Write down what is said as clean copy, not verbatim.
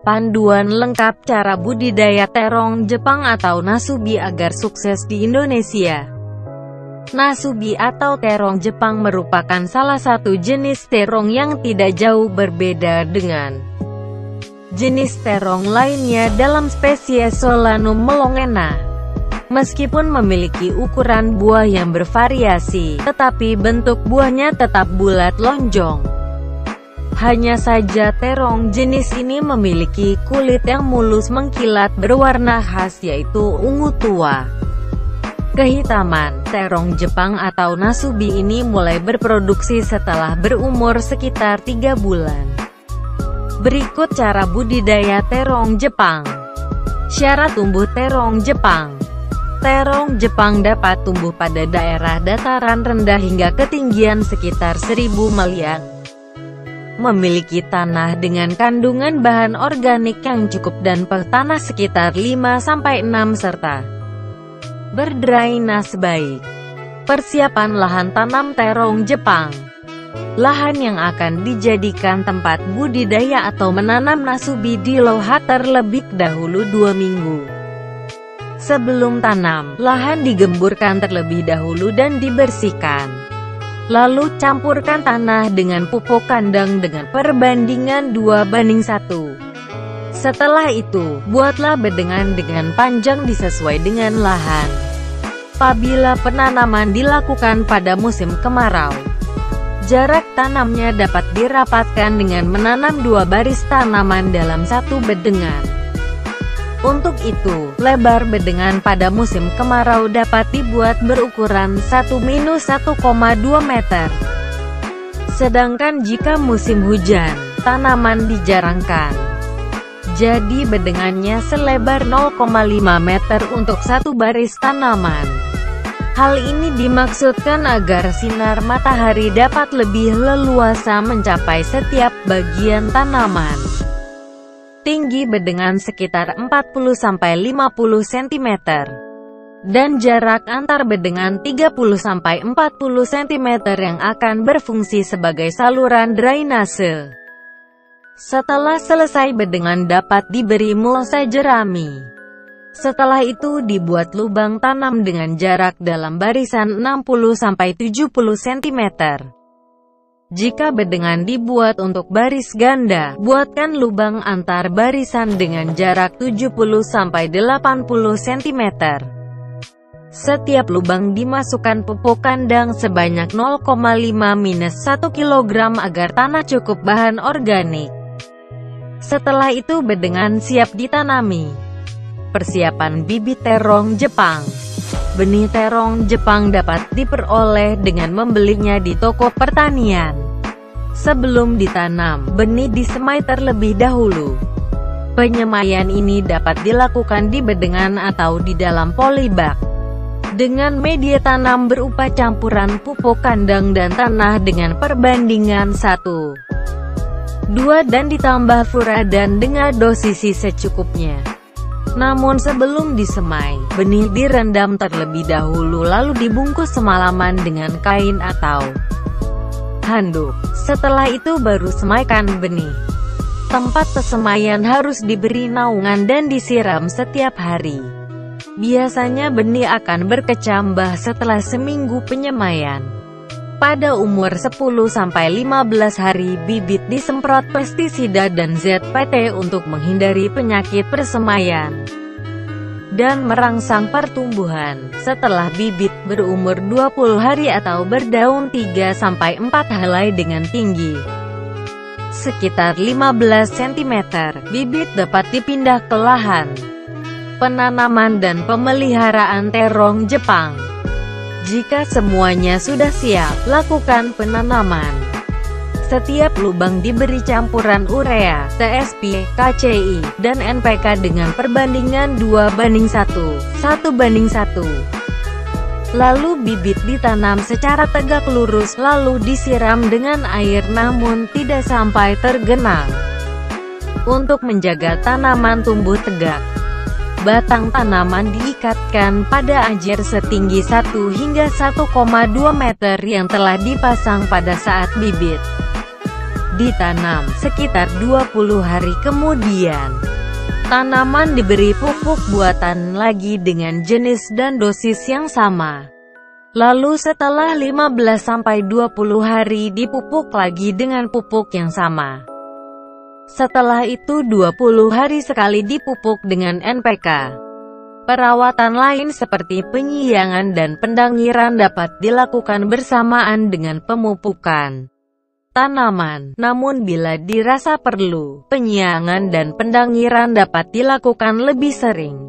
panduan lengkap cara budidaya terong Jepang atau nasubi agar sukses di Indonesia. Nasubi atau terong Jepang merupakan salah satu jenis terong yang tidak jauh berbeda dengan jenis terong lainnya dalam spesies Solanum melongena. Meskipun memiliki ukuran buah yang bervariasi, tetapi bentuk buahnya tetap bulat lonjong. Hanya saja terong jenis ini memiliki kulit yang mulus mengkilat berwarna khas yaitu ungu tua. Kehitaman terong Jepang atau nasubi ini mulai berproduksi setelah berumur sekitar 3 bulan. Berikut cara budidaya terong Jepang. Syarat tumbuh terong Jepang. Terong Jepang dapat tumbuh pada daerah dataran rendah hingga ketinggian sekitar 1000 meliang. Memiliki tanah dengan kandungan bahan organik yang cukup dan pH tanah sekitar 5-6 serta berdrainase baik. Persiapan lahan tanam terong Jepang. Lahan yang akan dijadikan tempat budidaya atau menanam nasubi dilohat terlebih dahulu 2 minggu. Sebelum tanam, lahan digemburkan terlebih dahulu dan dibersihkan. Lalu campurkan tanah dengan pupuk kandang dengan perbandingan 2:1. Setelah itu, buatlah bedengan dengan panjang disesuai dengan lahan. Apabila penanaman dilakukan pada musim kemarau, jarak tanamnya dapat dirapatkan dengan menanam 2 baris tanaman dalam satu bedengan. Untuk itu, lebar bedengan pada musim kemarau dapat dibuat berukuran 1-1,2 meter. Sedangkan jika musim hujan, tanaman dijarangkan. Jadi bedengannya selebar 0,5 meter untuk satu baris tanaman. Hal ini dimaksudkan agar sinar matahari dapat lebih leluasa mencapai setiap bagian tanaman. Tinggi bedengan sekitar 40-50 cm. Dan jarak antar bedengan 30-40 cm yang akan berfungsi sebagai saluran drainase. Setelah selesai bedengan dapat diberi mulsa jerami. Setelah itu dibuat lubang tanam dengan jarak dalam barisan 60-70 cm. Jika bedengan dibuat untuk baris ganda, buatkan lubang antar barisan dengan jarak 70-80 cm. Setiap lubang dimasukkan pupuk kandang sebanyak 0,5-1 kg agar tanah cukup bahan organik. Setelah itu bedengan siap ditanami. Persiapan bibit terong Jepang. Benih terong Jepang dapat diperoleh dengan membelinya di toko pertanian. Sebelum ditanam, benih disemai terlebih dahulu. Penyemaian ini dapat dilakukan di bedengan atau di dalam polybag. Dengan media tanam berupa campuran pupuk kandang dan tanah dengan perbandingan 1:2 dan ditambah furadan dengan dosisi secukupnya. Namun sebelum disemai, benih direndam terlebih dahulu lalu dibungkus semalaman dengan kain atau handuk. Setelah itu baru semaikan benih. Tempat pesemaian harus diberi naungan dan disiram setiap hari. Biasanya benih akan berkecambah setelah seminggu penyemaian. Pada umur 10-15 hari bibit disemprot pestisida dan ZPT untuk menghindari penyakit persemaian dan merangsang pertumbuhan. Setelah bibit berumur 20 hari atau berdaun 3-4 helai dengan tinggi sekitar 15 cm, bibit dapat dipindah ke lahan penanaman dan pemeliharaan terong Jepang. Jika semuanya sudah siap, lakukan penanaman. Setiap lubang diberi campuran urea, TSP, KCI, dan NPK dengan perbandingan 2:1, 1:1. Lalu bibit ditanam secara tegak lurus, lalu disiram dengan air namun tidak sampai tergenang. Untuk menjaga tanaman tumbuh tegak, batang tanaman diikatkan pada anjir setinggi 1 hingga 1,2 meter yang telah dipasang pada saat bibit Ditanam sekitar 20 hari kemudian, tanaman diberi pupuk buatan lagi dengan jenis dan dosis yang sama. Lalu setelah 15-20 hari dipupuk lagi dengan pupuk yang sama. Setelah itu 20 hari sekali dipupuk dengan NPK. Perawatan lain seperti penyiangan dan pendangiran dapat dilakukan bersamaan dengan pemupukan tanaman. Namun bila dirasa perlu, penyiangan dan pendangiran dapat dilakukan lebih sering.